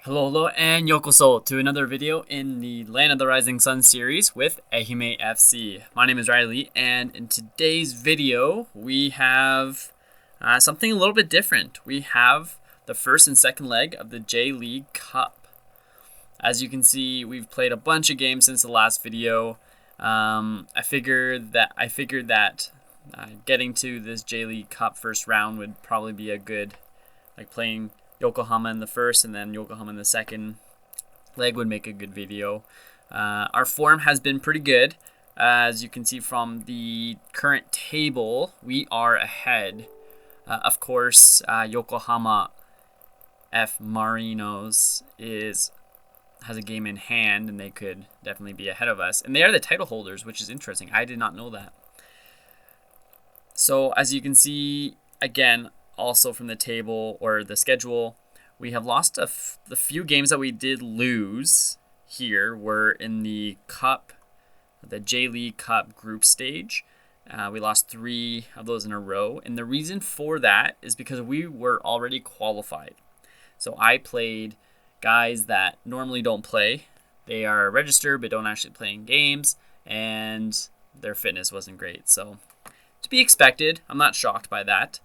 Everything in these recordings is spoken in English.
Hello, and yokoso to another video in the Land of the Rising Sun series with Ehime FC. My name is Riley, and in today's video, we have something a little bit different. We have the first and second leg of the J-League Cup. As you can see, we've played a bunch of games since the last video. I figured that getting to this J-League Cup first round would probably be a good, playing Yokohama in the first and then Yokohama in the second leg would make a good video. Our form has been pretty good. As you can see from the current table, we are ahead. Of course, Yokohama F Marinos has a game in hand, and they could definitely be ahead of us. And they are the title holders, which is interesting. I did not know that. So as you can see, again, also from the table or the schedule, we have lost the few games that we did lose here were in the cup, the J-League Cup group stage. We lost 3 of those in a row, and the reason for that is because we were already qualified. So I played guys that normally don't play. They are registered but don't actually play in games, and their fitness wasn't great. So to be expected, I'm not shocked by that.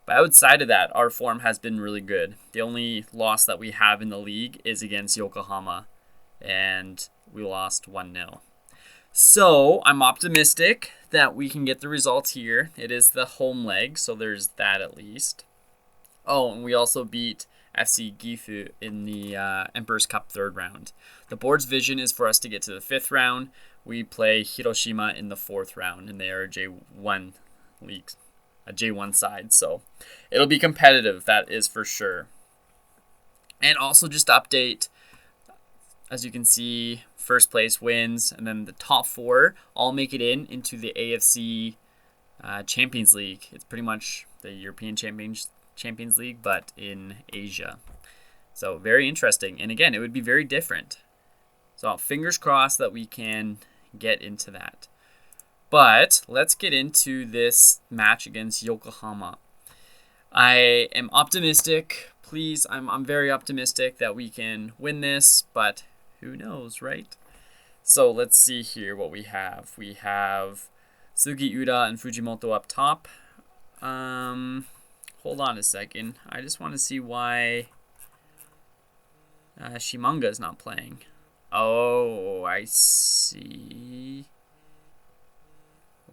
But outside of that, our form has been really good. The only loss that we have in the league is against Yokohama, and we lost 1-0. So I'm optimistic that we can get the results here. It is the home leg, so there's that at least. Oh, and we also beat FC Gifu in the Emperor's Cup third round. The board's vision is for us to get to the 5th round. We play Hiroshima in the 4th round, and they are a J1 league. A J1 side, so it'll be competitive, that is for sure. And also just to update, as you can see, first place wins, and then the top 4 all make it into the AFC Champions League. It's pretty much the European Champions League, but in Asia. So very interesting, and again, it would be very different. So fingers crossed that we can get into that. But let's get into this match against Yokohama. I am optimistic. Please, I'm very optimistic that we can win this, but who knows, right? So let's see here what we have. We have Sugiura and Fujimoto up top. Hold on a second. I just want to see why Shimanga is not playing. Oh, I see.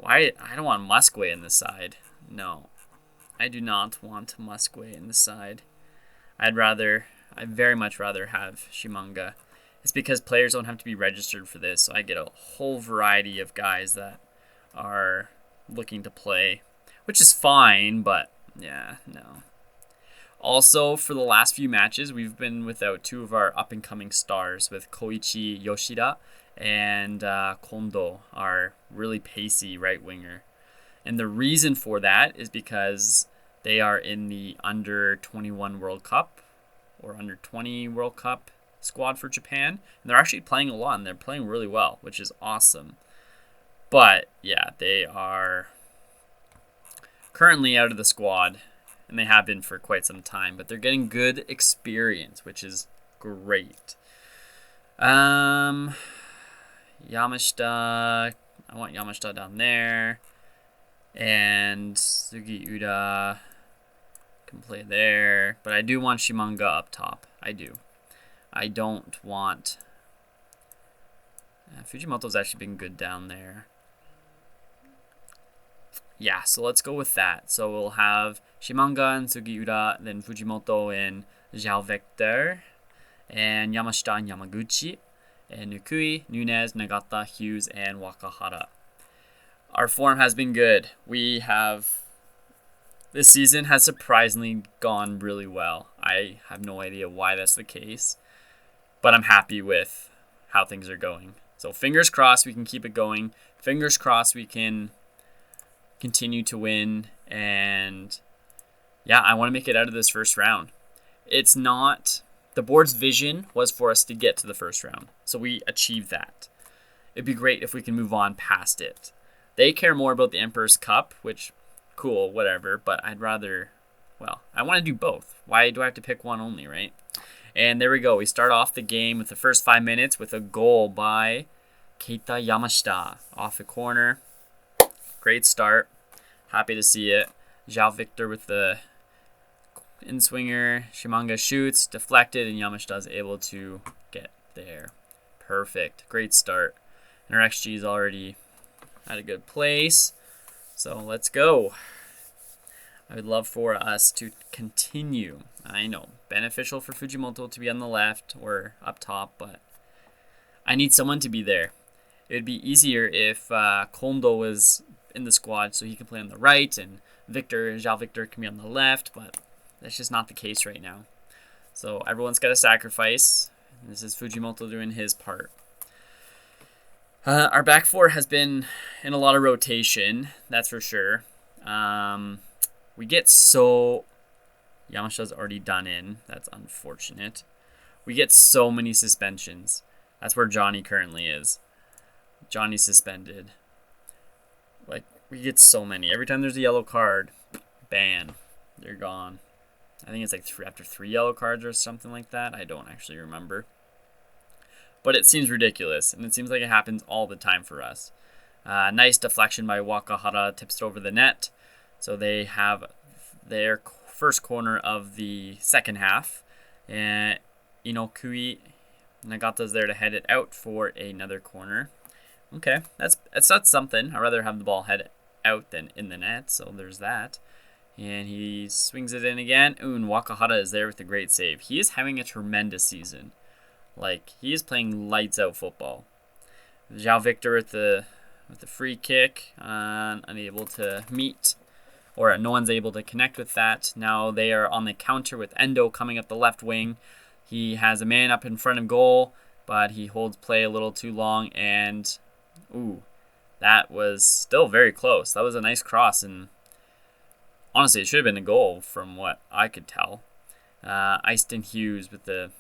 Why? I don't want Musquay in the side. No, I do not want Musquay in the side. I'd very much rather have Shimanga. It's because players don't have to be registered for this, so I get a whole variety of guys that are looking to play, which is fine, but yeah, no. Also, for the last few matches, we've been without 2 of our up-and-coming stars, with Koichi Yoshida and Kondo, our really pacey right winger. And the reason for that is because they are in the under 21 World Cup or under 20 World Cup squad for Japan. And they're actually playing a lot, and they're playing really well, which is awesome. But yeah, they are currently out of the squad, and they have been for quite some time. But they're getting good experience, which is great. Yamashita, I want Yamashita down there, and Sugiura can play there, but I do want Shimanga up top. I do. I don't want... Fujimoto's actually been good down there. Yeah, so let's go with that. So we'll have Shimanga and Sugiura, then Fujimoto and Zhao Vector, and Yamashita and Yamaguchi, and Nukui, Nunez, Nagata, Hughes, and Wakahara. Our form has been good. This season has surprisingly gone really well. I have no idea why that's the case, but I'm happy with how things are going. So fingers crossed we can keep it going. Fingers crossed we can continue to win, and yeah, I want to make it out of this first round. It's not... The board's vision was for us to get to the first round, so we achieved that. It'd be great if we can move on past it. They care more about the Emperor's Cup, which, cool, whatever, but I'd rather, well, I want to do both. Why do I have to pick one only, right? And there we go. We start off the game with the first 5 minutes with a goal by Keita Yamashita off the corner. Great start. Happy to see it. João Victor with the in-swinger. Shimanga shoots, deflected, and Yamashita is able to get there. Perfect. Great start. And our XG is already at a good place. So let's go. I would love for us to continue. I know, beneficial for Fujimoto to be on the left or up top, but I need someone to be there. It would be easier if Kondo was in the squad so he can play on the right and João Victor can be on the left, but that's just not the case right now. So everyone's got to sacrifice. This is Fujimoto doing his part. Our back four has been in a lot of rotation, that's for sure. We get so... Yamashita's already done in. That's unfortunate. We get so many suspensions. That's where Johnny currently is. Johnny's suspended. Like, we get so many. Every time there's a yellow card, ban. They're gone. I think it's like after 3 yellow cards or something like that. I don't actually remember. But it seems ridiculous, and it seems like it happens all the time for us. Nice deflection by Wakahara, tips it over the net. So they have their first corner of the second half. And Inokui Nagata's there to head it out for another corner. Okay, that's something. I'd rather have the ball head out than in the net, so there's that. And he swings it in again. And Wakahara is there with a great save. He is having a tremendous season. Like, he is playing lights out football. João Victor with the free kick, unable to meet, or no one's able to connect with that. Now they are on the counter with Endo coming up the left wing. He has a man up in front of goal, but he holds play a little too long, and that was still very close. That was a nice cross, and honestly, it should have been a goal from what I could tell. Easton Hughes with the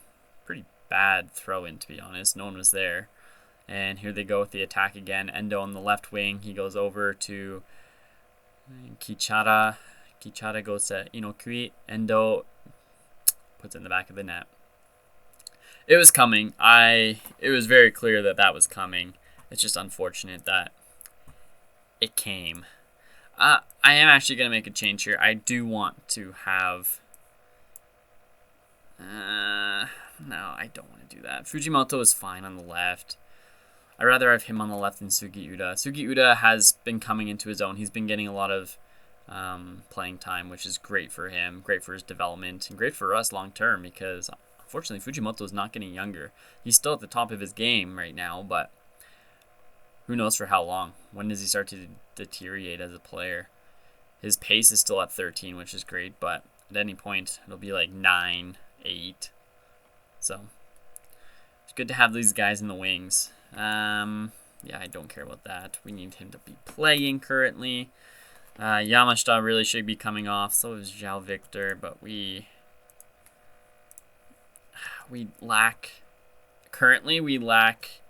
pretty bad throw-in, to be honest. No one was there. And here they go with the attack again. Endo on the left wing. He goes over to Kichara. Kichara goes to Inokui. Endo puts it in the back of the net. It was coming. It was very clear that was coming. It's just unfortunate that it came. I am actually going to make a change here. I do want to have... no, I don't want to do that. Fujimoto is fine on the left. I'd rather have him on the left than Sugiura. Sugiura has been coming into his own. He's been getting a lot of playing time, which is great for him, great for his development, and great for us long term because, unfortunately, Fujimoto is not getting younger. He's still at the top of his game right now, but who knows for how long? When does he start to deteriorate as a player? His pace is still at 13, which is great, but at any point, it'll be like 9, 8. So, it's good to have these guys in the wings. Yeah, I don't care about that. We need him to be playing currently. Yamashita really should be coming off. So is João Victor, but we lack. Currently, we lack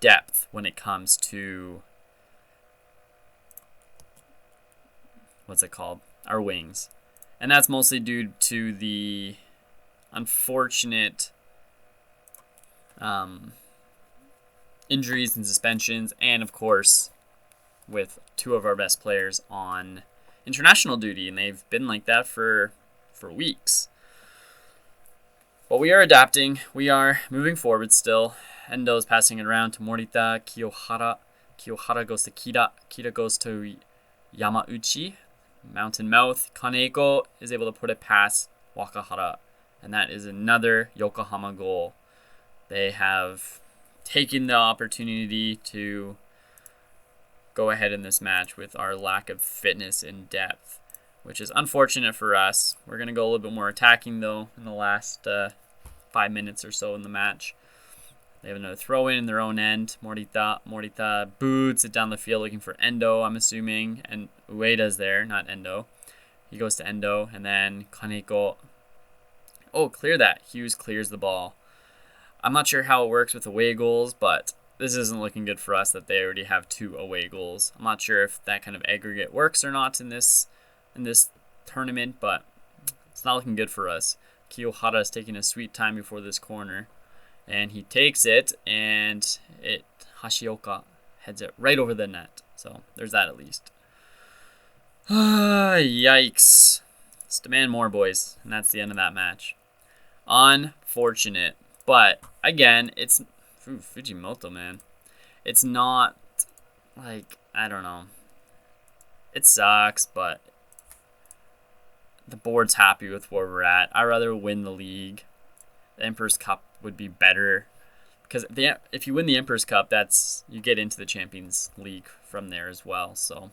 depth when it comes to what's it called? Our wings, and that's mostly due to the unfortunate injuries and suspensions, and of course with 2 of our best players on international duty, and they've been like that for weeks. But we are adapting. We are moving forward still. Endo's passing it around to Morita. Kiyohara goes to Kida. Kida goes to Yamauchi. Mountain Mouth. Kaneko is able to put it past Wakahara, and that is another Yokohama goal. They have taken the opportunity to go ahead in this match with our lack of fitness and depth, which is unfortunate for us. We're going to go a little bit more attacking, though, in the last 5 minutes or so in the match. They have another throw-in their own end. Morita boots it down the field looking for Endo, I'm assuming. And Ueda's there, not Endo. He goes to Endo, and then Kaneko. Oh, clear that. Hughes clears the ball. I'm not sure how it works with away goals, but this isn't looking good for us that they already have 2 away goals. I'm not sure if that kind of aggregate works or not in this tournament, but It's not looking good for us. Kiyohara is taking a sweet time before this corner. And he takes it, and Hashioka heads it right over the net. So there's that at least. Yikes. Let's demand more, boys. And that's the end of that match. Unfortunate. But, again, it's... Fujimoto, man. It's not, like, I don't know. It sucks, but the board's happy with where we're at. I'd rather win the league. The Emperor's Cup would be better. Because if you win the Emperor's Cup, you get into the Champions League from there as well. So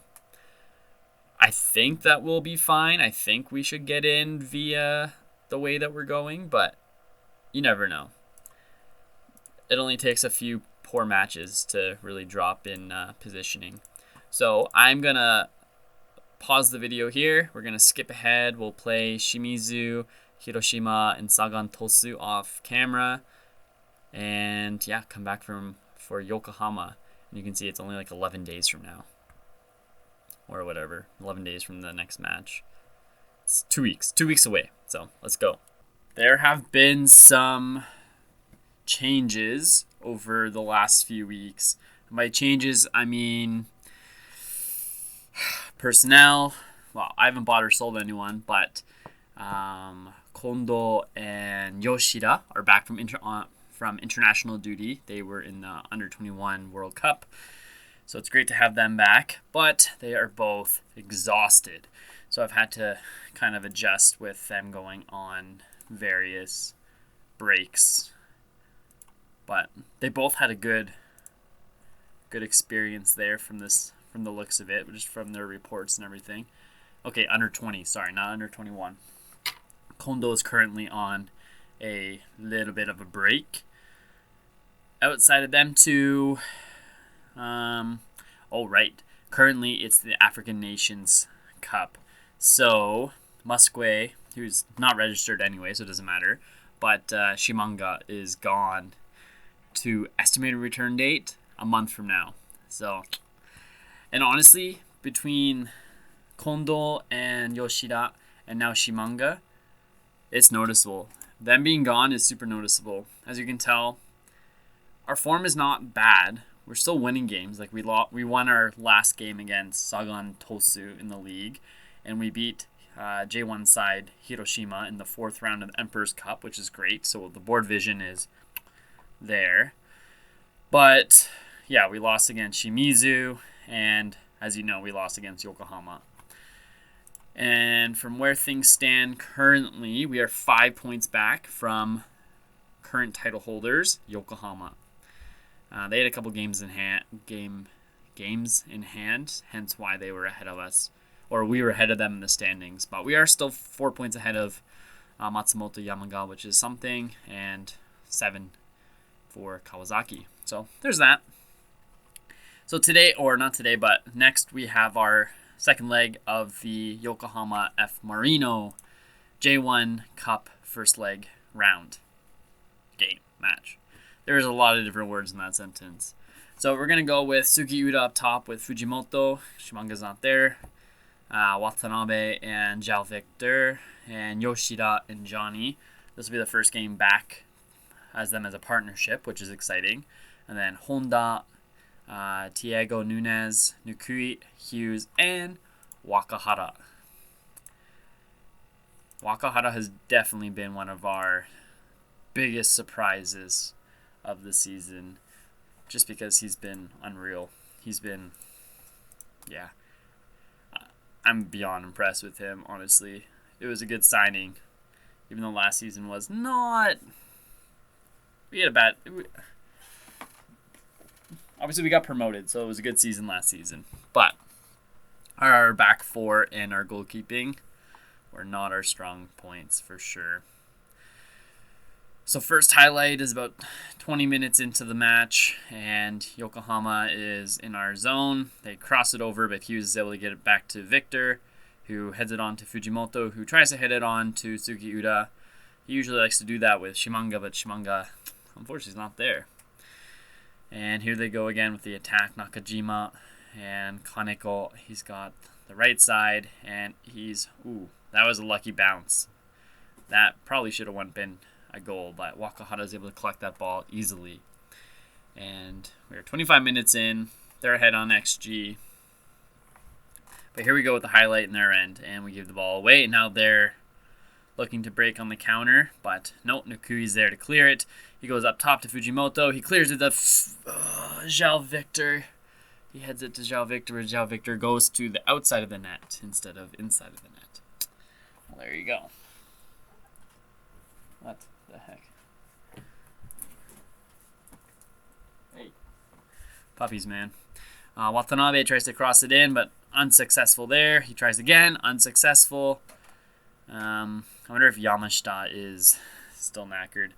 I think that will be fine. I think we should get in via the way that we're going, but you never know. It only takes a few poor matches to really drop in positioning. So I'm going to pause the video here. We're going to skip ahead. We'll play Shimizu, Hiroshima, and Sagan Tosu off camera. And yeah, come back for Yokohama. And you can see it's only like 11 days from now. Or whatever. 11 days from the next match. It's 2 weeks. 2 weeks away. So let's go. There have been some changes over the last few weeks. By changes, I mean personnel. Well, I haven't bought or sold anyone, but Kondo and Yoshida are back from international duty. They were in the Under-21 World Cup, so it's great to have them back, but they are both exhausted. So I've had to kind of adjust with them going on various breaks. But they both had a good experience there from the looks of it, just from their reports and everything. Okay, under 20, sorry, not under 21. Kondo is currently on a little bit of a break. Outside of them two, currently it's the African Nations Cup. So Musque, who's not registered anyway, so it doesn't matter, but Shimanga is gone to estimated return date a month from now. So, and honestly, between Kondo and Yoshida and now Shimanga, it's noticeable. Them being gone is super noticeable. As you can tell, our form is not bad. We're still winning games. Like we won our last game against Sagan Tosu in the league, and we beat J1 side Hiroshima in the 4th round of the Emperor's Cup, which is great. So the board vision is there. But yeah, we lost against Shimizu, and as you know, we lost against Yokohama. And from where things stand currently, we are 5 points back from current title holders, Yokohama. They had a couple games in hand, hence why they were ahead of us, or we were ahead of them in the standings. But we are still 4 points ahead of Matsumoto Yamaga, which is something, and 7 for Kawasaki. So there's that. So today, or not today, but next we have our second leg of the Yokohama F Marino J1 Cup first leg round game match. There's a lot of different words in that sentence. So we're going to go with Suki Uda up top with Fujimoto. Shimanga's not there. Watanabe and Zhao Victor. And Yoshida and Johnny. This will be the first game back as them as a partnership, which is exciting. And then Honda, Tiago Nunez, Nukui, Hughes, and Wakahara. Wakahara has definitely been one of our biggest surprises of the season, just because he's been unreal. He's been, yeah, I'm beyond impressed with him, honestly. It was a good signing, even though last season was not, obviously we got promoted, so it was a good season last season, but our back four and our goalkeeping were not our strong points for sure. So first highlight is about 20 minutes into the match, and Yokohama is in our zone. They cross it over, but Hughes is able to get it back to Victor, who heads it on to Fujimoto, who tries to head it on to Suki Uda. He usually likes to do that with Shimanga, but Shimanga, unfortunately, is not there. And here they go again with the attack. Nakajima and Kaneko, he's got the right side, and that was a lucky bounce. That probably should have been a goal, but Wakahara is able to collect that ball easily. And we're 25 minutes in. They're ahead on XG. But here we go with the highlight in their end, and we give the ball away. Now they're looking to break on the counter, but no, Nukui's there to clear it. He goes up top to Fujimoto. He clears it to João Victor. He heads it to João Victor, and João Victor goes to the outside of the net instead of inside of the net. Well, there you go. What the heck? Hey. Puppies, man. Watanabe tries to cross it in, but unsuccessful there. He tries again, unsuccessful. I wonder if Yamashita is still knackered.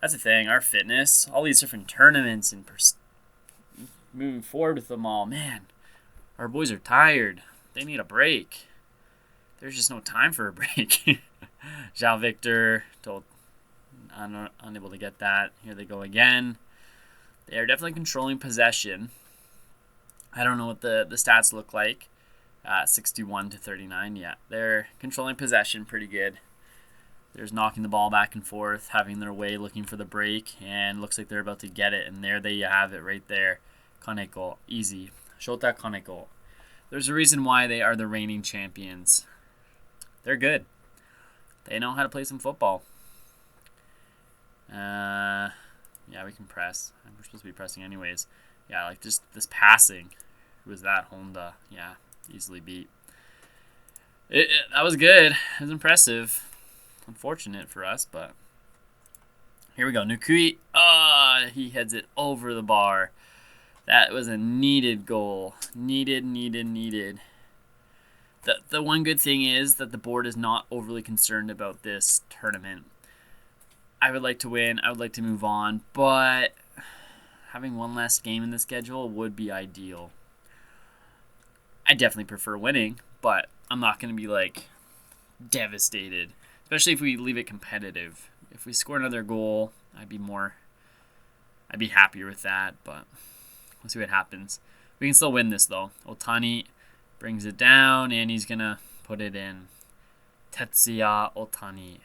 That's the thing, our fitness, all these different tournaments and moving forward with them all, man, our boys are tired. They need a break. There's just no time for a break. João Victor unable to get that. Here they go again. They are definitely controlling possession. I don't know what the stats look like. 61 to 39. Yeah, they're controlling possession pretty good. They're just knocking the ball back and forth, having their way, looking for the break, and looks like they're about to get it. And there they have it right there. Kaneko, easy. Shota Kaneko. There's a reason why they are the reigning champions. They're good. They know how to play some football. Yeah, we can press. We're supposed to be pressing anyways. Yeah, like just this passing. Who was that? Honda. Yeah, easily beat. That was good. It was impressive. Unfortunate for us, but here we go. Nukui. He heads it over the bar. That was a needed goal. Needed. The one good thing is that the board is not overly concerned about this tournament. I would like to win. I would like to move on, but having one less game in the schedule would be ideal. I definitely prefer winning, but I'm not going to be like devastated, especially if we leave it competitive. If we score another goal, I'd be happier with that, but we'll see what happens. We can still win this though. Otani brings it down and he's going to put it in. Tetsuya Otani.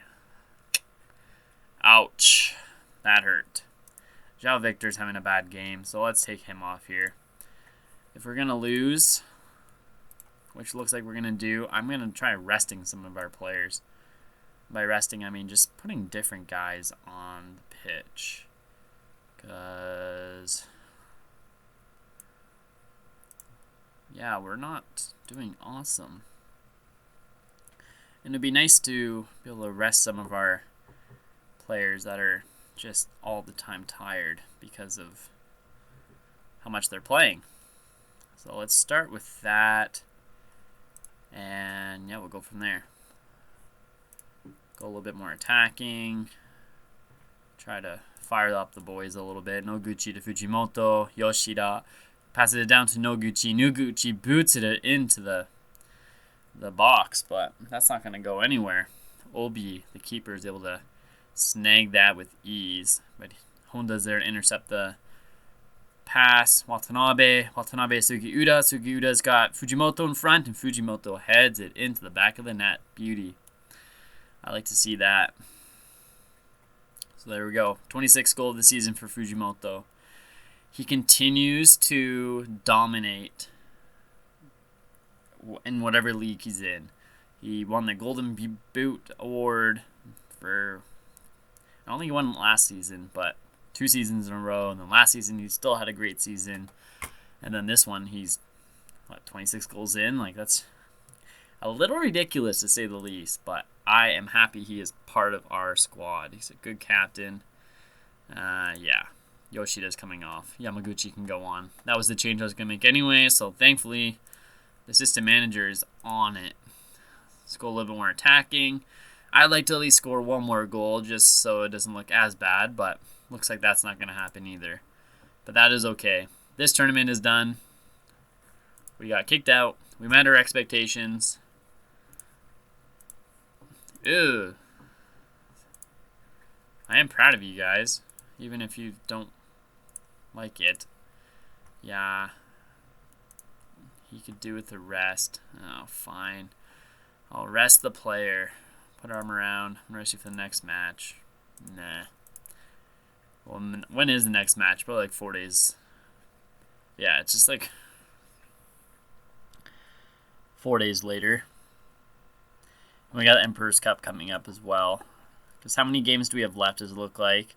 Ouch. That hurt. João Victor's having a bad game, so let's take him off here. If we're going to lose, which looks like we're going to do, I'm going to try resting some of our players. By resting, I mean just putting different guys on the pitch. Because, yeah, we're not doing awesome. And it'd be nice to be able to rest some of our players that are just all the time tired because of how much they're playing. So let's start with that. And yeah, we'll go from there. Go a little bit more attacking. Try to fire up the boys a little bit. Noguchi to Fujimoto. Yoshida passes it down to Noguchi. Noguchi boots it into the box, but that's not going to go anywhere. Obi, the keeper, is able to snag that with ease. But Honda's there to intercept the pass. Watanabe Sugiura. Sugiura's got Fujimoto in front, and Fujimoto heads it into the back of the net. Beauty. I like to see that. So there we go. 26th goal of the season for Fujimoto. He continues to dominate in whatever league he's in. He won the Golden Boot Award for, I don't think he won last season, but 2 seasons in a row. And then last season he still had a great season. And then this one he's, 26 goals in? Like, that's a little ridiculous to say the least, but I am happy he is part of our squad. He's a good captain. Yeah. Yoshida's coming off. Yamaguchi can go on. That was the change I was going to make anyway, so thankfully the assistant manager is on it. Let's go a little bit more attacking. I'd like to at least score one more goal just so it doesn't look as bad, but looks like that's not going to happen either. But that is okay. This tournament is done. We got kicked out. We met our expectations. Ew. I am proud of you guys, even if you don't like it. Yeah. He could do with the rest. Oh, fine. I'll rest the player. Put arm around. I'm ready for the next match. Nah. Well, when is the next match? Probably like 4 days. Yeah, it's just like 4 days later. And we got Emperor's Cup coming up as well. Because how many games do we have left, does it look like?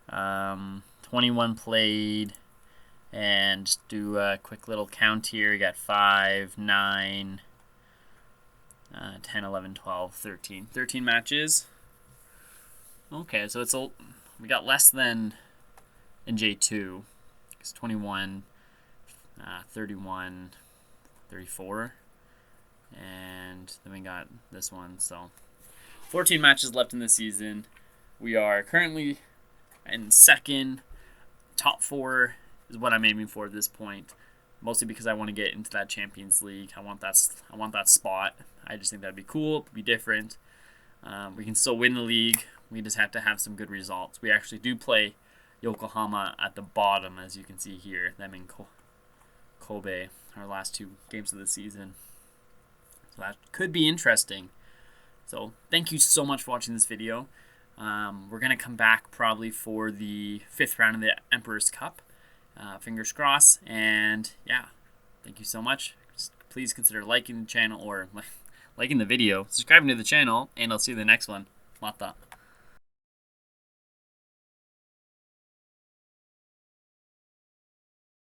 21 played. And just do a quick little count here. You got 5, 9, 10, 11, 12, 13. 13 matches. Okay, so we got less than in J2. It's 21, 31, 34. And then we got this one. So 14 matches left in the season. We are currently in second. Top 4 is what I'm aiming for at this point. Mostly because I want to get into that Champions League. I want that spot. I just think that'd be cool. It'd be different. We can still win the league. We just have to have some good results. We actually do play Yokohama at the bottom, as you can see here. Them in Kobe, our last 2 games of the season. So that could be interesting. So thank you so much for watching this video. We're going to come back probably for the 5th round of the Emperor's Cup. Fingers crossed. And yeah, thank you so much. Please consider liking the channel or liking the video, subscribing to the channel, and I'll see you in the next one. Mata.